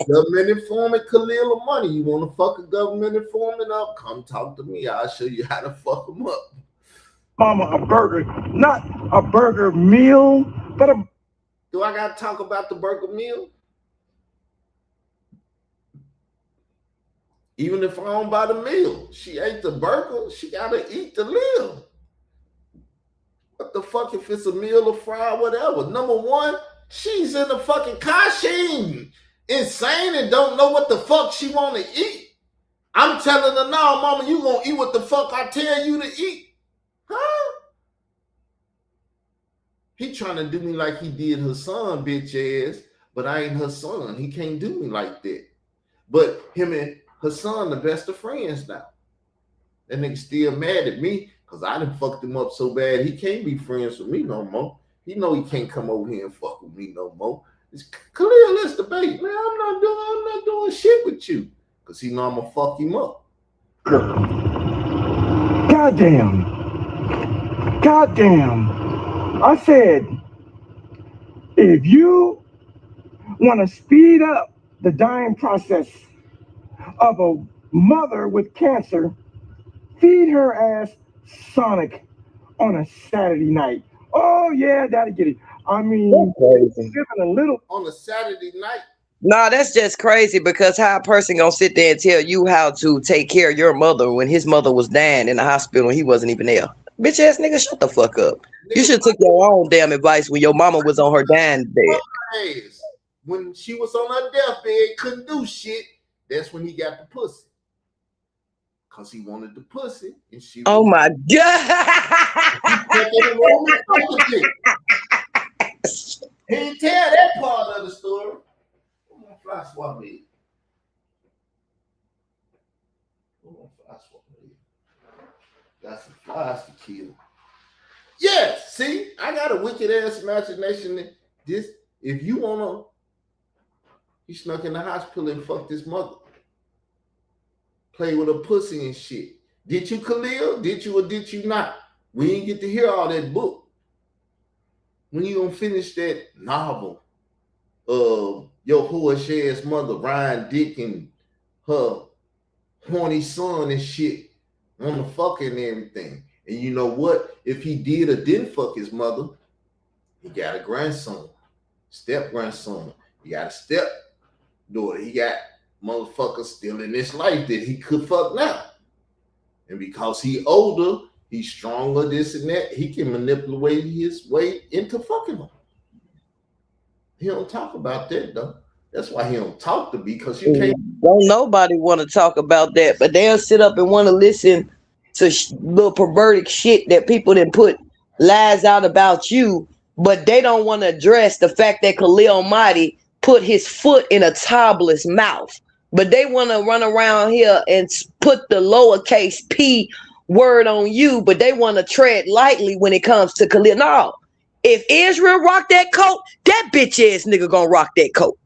Government informant Khalil Amani. You want to fuck a government informant up? Come talk to me. I'll show you how to fuck him up. Mama a burger, not a burger meal, but a... Do I got to talk about the burger meal? Even if I don't buy the meal, she ate the burger, she got to eat the meal. What the fuck if it's a meal or fry, whatever? Number one, she's in the fucking car. She ain't insane and don't know what the fuck she want to eat. I'm telling her, no, mama, you going to eat what the fuck I tell you to eat. Huh? He trying to do me like he did her son, bitch ass, but I ain't her son. He can't do me like that. But him and her son, the best of friends now. That nigga still mad at me because I done fucked him up so bad he can't be friends with me no more. He know he can't come over here and fuck with me no more. It's Khalil, let's debate. Man, I'm not doing shit with you. Because he know I'm gonna fuck him up. Goddamn. I said, if you want to speed up the dying process of a mother with cancer, feed her ass Sonic on a Saturday night. Oh yeah, that'll get it. I mean, giving a little on a Saturday night. No, that's just crazy because how a person gonna sit there and tell you how to take care of your mother when his mother was dying in the hospital and he wasn't even there? Bitch ass nigga, shut the fuck up. You should have took your own damn advice when your mama was on her dying bed. When she was on her deathbed, couldn't do shit. That's when he got the pussy. Cause he wanted the pussy, and she. Oh my god! He didn't tell that part of the story. Come on, fly swap me. Come on, fly swap me. Got some flies to kill. Yes, see, I got a wicked ass imagination. This, if you wanna, he snuck in the hospital and fucked his mother. Play with a pussy and shit. Did you, Khalil? Did you or did you not? We didn't get to hear all that book. When you gonna finish that novel of your whorish ass mother, Ryan Dick, and her horny son and shit on the fucking and everything? And you know what? If he did or didn't fuck his mother, he got a grandson. step grandson. He got a step daughter. He got motherfuckers still in this life that he could fuck now. And because he older, he's stronger, this and that, he can manipulate his way into fucking them. He don't talk about that though. That's why he don't talk to me, because you can't. Don't nobody want to talk about that, but they'll sit up and want to listen to little perverted shit that people didn't put lies out about you, but they don't want to address the fact that Khalil Amani put his foot in a toddler's mouth. But they want to run around here and put the lowercase p word on you, but they want to tread lightly when it comes to Khalil. No, if Israel rock that coat, that bitch ass nigga gonna rock that coat.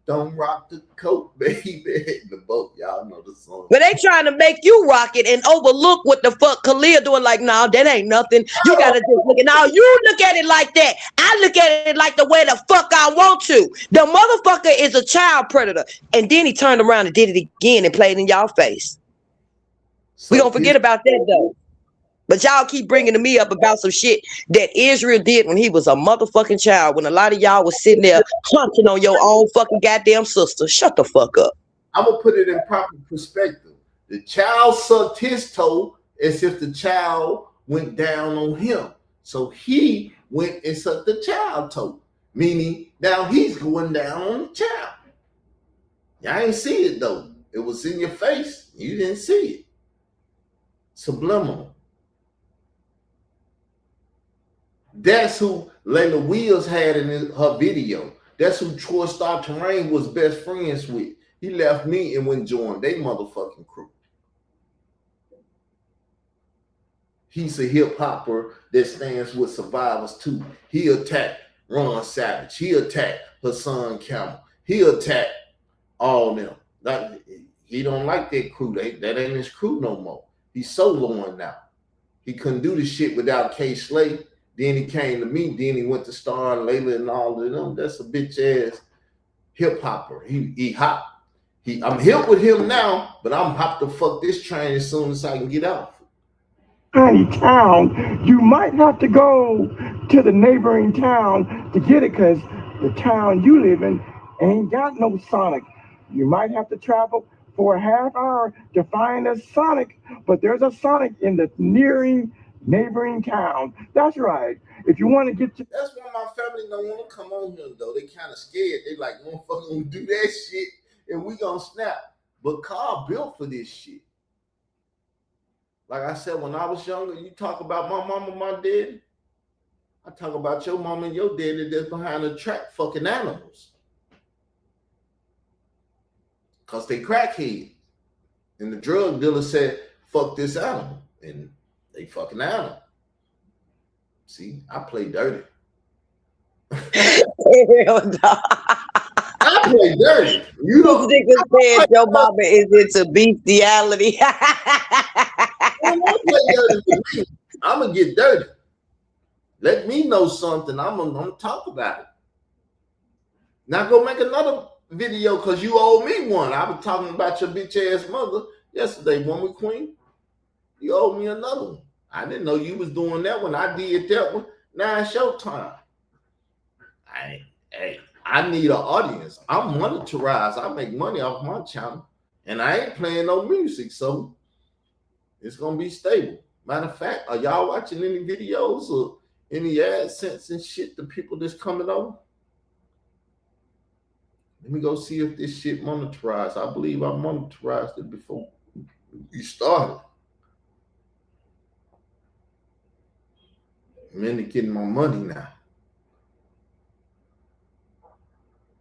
Don't rock the coat, baby. The boat, y'all know the song. But they trying to make you rock it and overlook what the fuck Khalil doing. Like, nah, that ain't nothing. You gotta just look at now. You look at it like that. I look at it like the way the fuck I want to. The motherfucker is a child predator. And then he turned around and did it again and played in y'all face. So We don't forget about that though. But y'all keep bringing to me up about some shit that Israel did when he was a motherfucking child. When a lot of y'all was sitting there hunching on your own fucking goddamn sister. Shut the fuck up. I'm gonna put it in proper perspective. The child sucked his toe as if the child went down on him. So he went and sucked the child toe, meaning now he's going down on the child. Y'all ain't see it though. It was in your face. You didn't see it. Subliminal. That's who Layla Wheels had in her video. That's who Troy Star Terrain was best friends with. He left me and went join they motherfucking crew. He's a hip hopper that stands with survivors too. He attacked Ron Savage. He attacked Hassan Campbell. He attacked all them. Like, he don't like that crew. That ain't his crew no more. He's soloing now. He couldn't do the shit without K Slay. Then he came to me. Then he went to Star and Layla and all of them. That's a bitch ass hip hopper. He hop. I'm hip with him now, but I'm hop to fuck this train as soon as I can get out. Tiny town, you might have to go to the neighboring town to get it, because the town you live in ain't got no Sonic. You might have to travel for a half hour to find a Sonic, but there's a Sonic in the neighboring town. That's right. If you want to get to... That's why my family don't want to come on here, though. They kind of scared. They like, motherfucker gonna do that shit and we gonna snap. But Carl built for this shit. Like I said, when I was younger, you talk about my mama, my daddy. I talk about your mama and your daddy that's behind the track fucking animals. Because they crackhead. And the drug dealer said, fuck this animal. And they fucking animal. See, I play dirty. Hell no. I play dirty. You don't think said your mama is into bestiality. I'm gonna get dirty. Let me know something. I'm gonna talk about it. Now go make another video because you owe me one. I was talking about your bitch ass mother yesterday, Woman Queen. You owe me another one. I didn't know you was doing that one. I did that one. Now it's your time. I need an audience. I'm monetized. I make money off my channel. And I ain't playing no music, so it's gonna be stable. Matter of fact, are y'all watching any videos or any AdSense and shit, the people that's coming over? Let me go see if this shit monetized. I believe I monetized it before we started. I'm into getting my money now.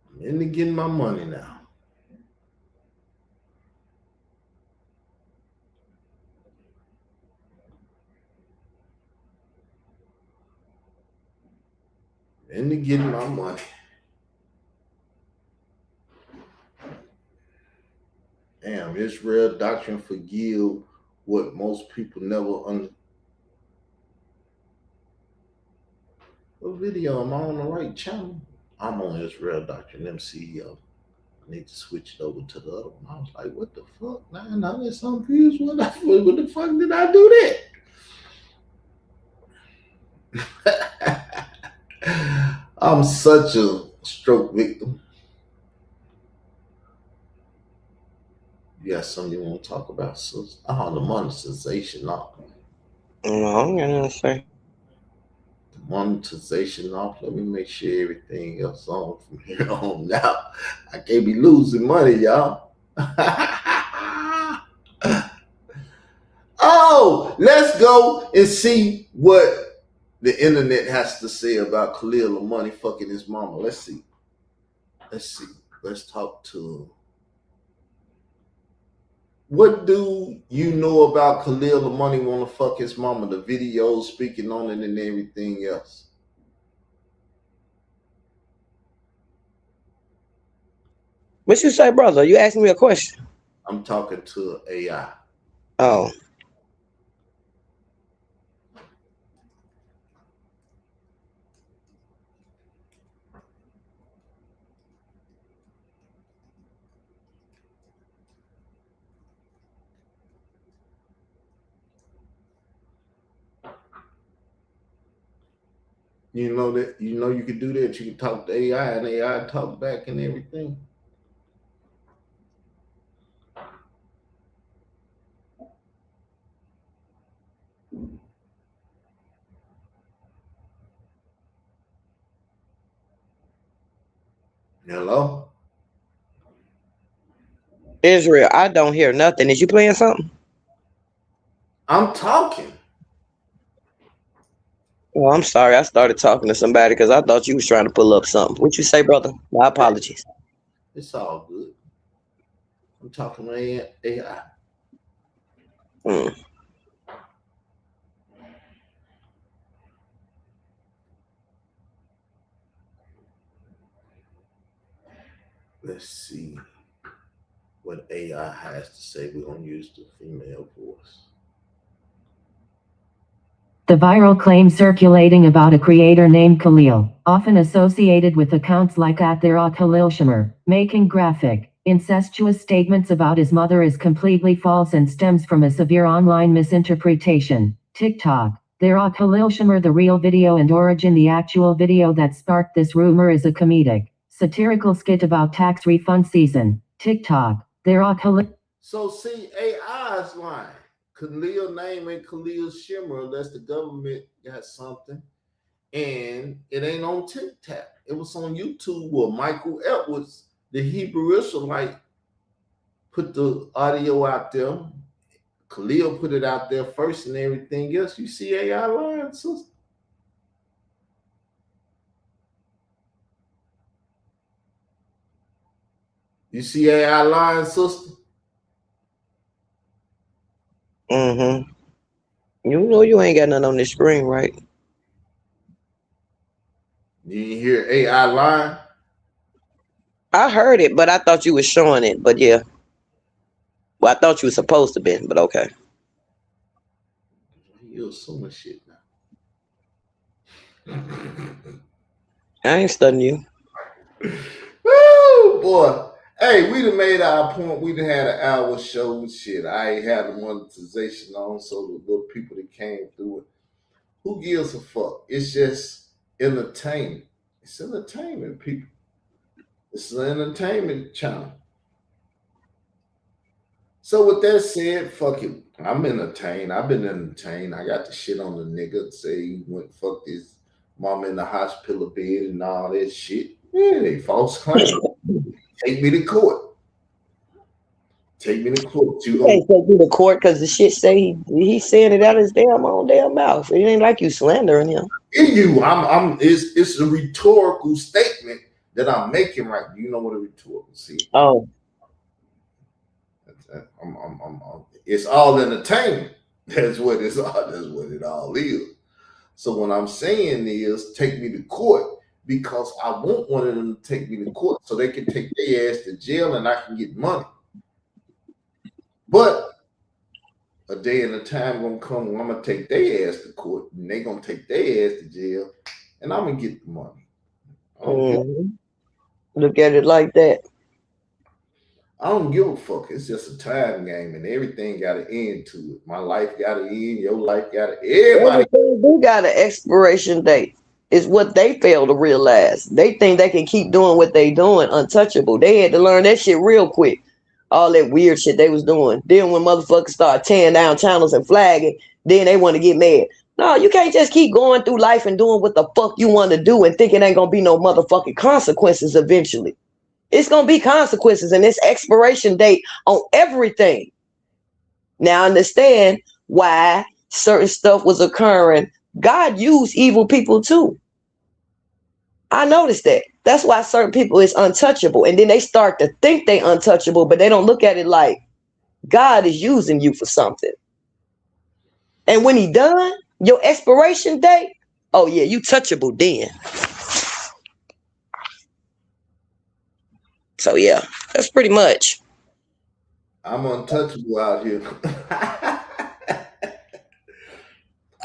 I'm into getting my money now. Into getting my money. Damn, Israel doctrine forgive what most people never understand. What video? Am I on the right channel? I'm on Israel Doctrine MCEO. I need to switch it over to the other one. I was like, what the fuck? Now there's some views. What the fuck did I do that? I'm such a stroke victim. You got something you want to talk about, sis? Oh, the monetization off. No, I'm gonna say. The monetization off. Let me make sure everything else on from here on now. I can't be losing money, y'all. Oh, let's go and see what the internet has to say about Khalil Amani fucking his mama. Let's see. Let's talk to. What do you know about Khalil Amani want to fuck his mama? The videos speaking on it and everything else. What you say, brother? You asking me a question? I'm talking to AI. Oh. You know that you can do that. You can talk to AI and AI talk back and everything. Hello? Israel, I don't hear nothing. Is you playing something? I'm talking. Oh, I'm sorry. I started talking to somebody because I thought you was trying to pull up something. What you say, brother? My apologies. It's all good. I'm talking to AI. Hmm. Let's see what AI has to say. We're going to use the female voice. The viral claim circulating about a creator named Khalil, often associated with accounts like @Khalil making graphic, incestuous statements about his mother is completely false and stems from a severe online misinterpretation. TikTok. Khalil the real video and origin. The actual video that sparked this rumor is a comedic, satirical skit about tax refund season. TikTok. Khalil. So see, AI is lying. Khalil name ain't Khalil Shimmer unless the government got something. And it ain't on TikTok. It was on YouTube where Michael Edwards, the Hebrew Israelite, put the audio out there. Khalil put it out there first and everything else. You see AI lying, sister? You see AI lying, sister? Mm-hmm. You know you ain't got nothing on this screen, right? You didn't hear AI lying? I heard it, but I thought you was showing it. But yeah. Well, I thought you was supposed to be, but okay. You're so much shit now. I ain't studying you. Woo, boy. Hey, we done made our point. We done had an hour show and shit. I ain't had the monetization on, so the little people that came through it. Who gives a fuck? It's just entertainment. It's entertainment, people. It's an entertainment channel. So with that said, fuck it. I'm entertained. I've been entertained. I got the shit on the nigga say he went fuck his mom in the hospital bed and all that shit. Yeah, they false claim. Take me to court. Take me to court. You can't take you to court because the shit say he's saying it out of his damn mouth. It ain't like you slandering him. It's a rhetorical statement that I'm making right. You know what a rhetorical statement? Oh. It's all entertainment. That's what it all is. So what I'm saying is take me to court because I want one of them to take me to court so they can take their ass to jail and I can get money. But a day and a time gonna come when I'm gonna take their ass to court and they gonna take their ass to jail and I'm gonna get the money. Look at it like that. I don't give a fuck. It's just a time game and everything got an end to it. My life got an end, your life got an end. Everybody do got an expiration date. Is what they fail to realize. They think they can keep doing what they doing untouchable. They had to learn that shit real quick. All that weird shit they was doing. Then when motherfuckers start tearing down channels and flagging, then they want to get mad. No, you can't just keep going through life and doing what the fuck you want to do and thinking ain't gonna be no motherfucking consequences eventually. It's gonna be consequences, and it's expiration date on everything. Now understand why certain stuff was occurring. God used evil people too. I noticed that. That's why certain people is untouchable. And then they start to think they untouchable, but they don't look at it like God is using you for something. And when he done, your expiration date, oh yeah, you touchable then. So yeah, that's pretty much. I'm untouchable out here.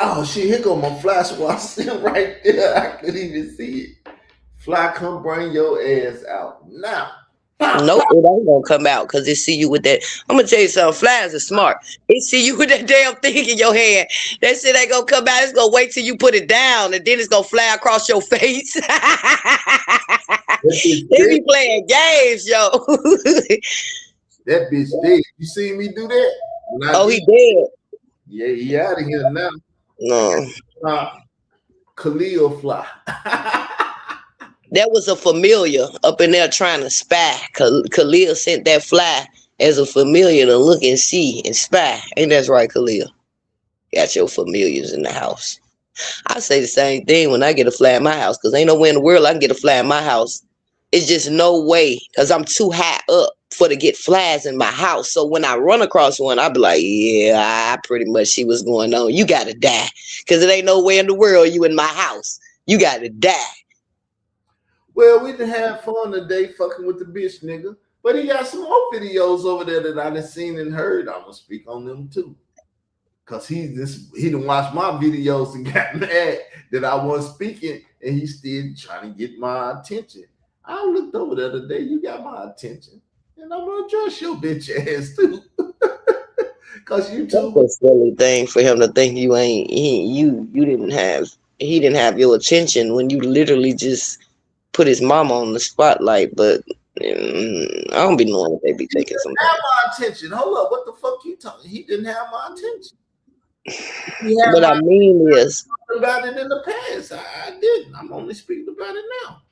Oh shit, here go my fly squad sitting right there. I couldn't even see it. Fly, come bring your ass out now. Nope, it ain't gonna come out because it see you with that. I'm gonna tell you something. Flies are smart. It see you with that damn thing in your hand. That shit ain't gonna come out. It's gonna wait till you put it down, and then it's gonna fly across your face. They be playing games, yo. That bitch dead. You see me do that? Oh, he dead. Yeah, he out of here now. No. Khalil fly. That was a familiar up in there trying to spy. Khalil sent that fly as a familiar to look and see and spy. Ain't that right, Khalil? Got your familiars in the house. I say the same thing when I get a fly in my house, because ain't nowhere in the world I can get a fly in my house. It's just no way, because I'm too high up for to get flies in my house. So when I run across one, I be like, yeah, I pretty much see what's going on. You got to die, because it ain't nowhere in the world you in my house. You got to die. Well, we done have fun today fucking with the bitch nigga. But he got some more videos over there that I done seen and heard. I'm going to speak on them too. Because he done watched my videos and got mad that I wasn't speaking, and he's still trying to get my attention. I looked over there today. You got my attention. And I'm going to address your bitch ass too. Because YouTube. That's a silly thing for him to think you ain't, he didn't have your attention when you literally just put his mama on the spotlight. But I don't be knowing what they be thinking sometimes. Have my attention. Hold up. What the fuck you talking? He didn't have my attention. What I mean is, about it in the past. I didn't. I'm only speaking about it now.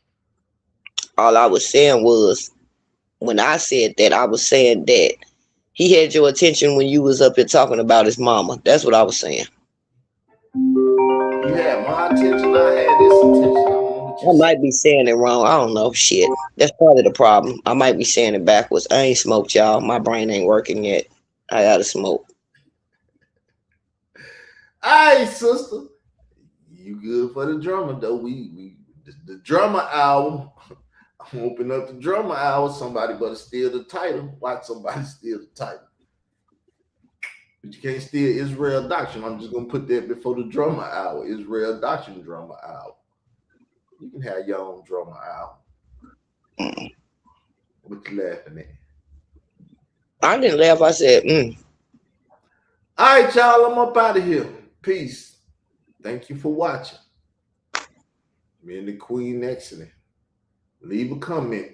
all I was saying was, when I said that, I was saying that he had your attention when you was up here talking about his mama. That's what I was saying. You had my attention. I had this attention. I might be saying it wrong. I don't know. Shit. That's part of the problem. I might be saying it backwards. I ain't smoked, y'all. My brain ain't working yet. I gotta smoke. All right, sister. You good for the drummer, though. The drummer hour. I'm opening up the drummer hour. Somebody better steal the title. Watch somebody steal the title. But you can't steal Israel Doctrine. I'm just going to put that before the drummer hour. Israel Doctrine drummer hour. You can have your own drummer hour. What you laughing at? I didn't laugh. I said, All right, y'all. I'm up out of here. Peace. Thank you for watching. Me and the Queen excellent. Leave a comment.